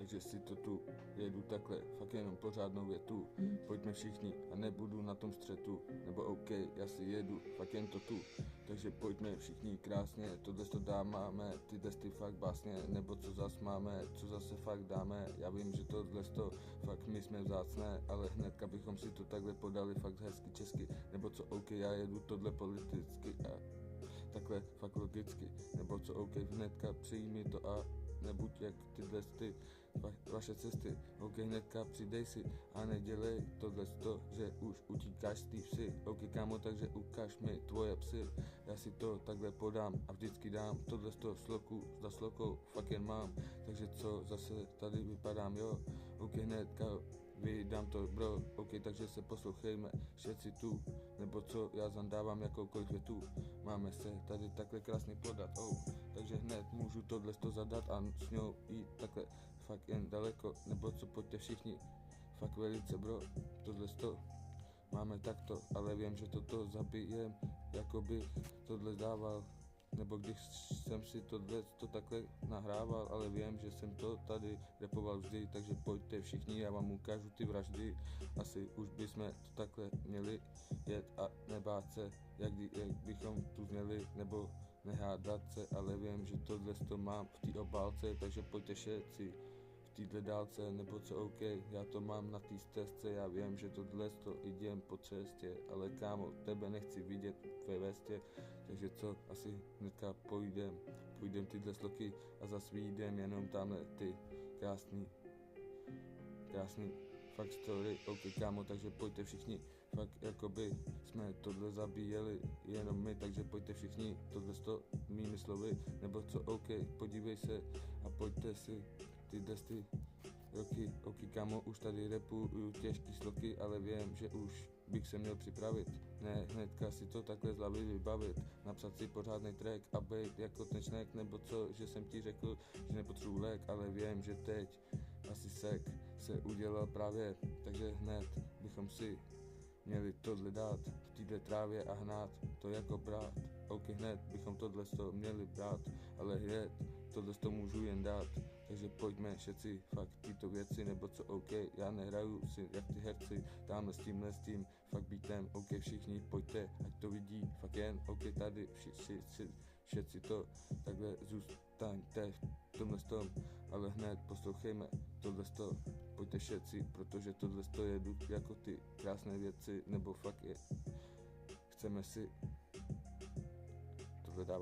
takže si to tu jedu takhle, fakt jenom pořádnou větu, pojďme všichni a nebudu na tom střetu, nebo OK, já si jedu, fakt jen to tu, takže pojďme všichni krásně, tohle to dáme, ty testy fakt básně, nebo co zas máme, co zase fakt dáme, já vím, že tohle to fakt my jsme vzácné, ale hnedka bychom si to takhle podali fakt hezky česky, nebo co OK, já jedu tohle politicky a takhle fakt logicky, nebo co OK, hnedka přijmi to a nebuď jak tyhle vaše cesty, OK, hnedka přidej si a nedělej tohle že už utíkáš z té vsi, OK kámo, takže ukáž mi tvoje psy, já si to takhle podám a vždycky dám tohle sloku za slokou, fakt jen mám, takže co zase tady vypadám, jo, OK hnedka vydám to bro, OK, takže se poslouchejme, všetci tu, nebo co já zandávám jakoukoliv větu, máme se tady takhle krásně podat, takže hned můžu tohle zadat a s ňou jít takhle fakt jen daleko, nebo co pojďte všichni, fakt velice bro, tohle máme takto, ale vím, že toto zabijem, jako bych tohle dával, nebo když jsem si tohle takhle nahrával, ale vím, že jsem to tady repoval vždy, takže pojďte všichni, já vám ukážu ty vraždy, asi už bychom to takhle měli jet a nebát se, jak bychom tu měli, nebo nehádat se, ale vím, že tohle mám v té obálce, takže pojďte všetci v téhle dálce, nebo co OK, já to mám na té stezce, já vím, že tohle jdem po cestě, ale kámo, tebe nechci vidět ve vestě, takže co, asi hnedka půjdem tyhle sloky a zas vyjdem jenom tamhle ty krásný fakt story, OK kámo, takže pojďte všichni, fakt jakoby jsme tohle zabíjeli jenom my, takže pojďte všichni tohle mými slovy, nebo co OK, podívej se a pojďte si tyhle roky, OK kámo, už tady repuju těžký sloky, ale vím, že už bych se měl připravit, ne hnedka si to takhle z hlavy vybavit, napsat si pořádný track a být jako ten šnek, nebo co, že jsem ti řekl, že nepotřebuji lék, ale vím, že teď asi sek se udělal právě, takže hned bychom si měli tohle dát v této trávě a hnát to jako brát, OK hned bychom tohle měli brát, ale hned tohle můžu jen dát, takže pojďme všetci fakt tyto věci, nebo co OK, já nehraju si jak ty herci, tamhle s tím, fakt beatem, OK všichni pojďte, ať to vidí, fakt jen OK tady, všetci to, takhle zůstaňte v tomhle ale hned poslouchejme tohle pojďte všetci, protože tohle jedu jako ty krásné věci, nebo fakt chceme si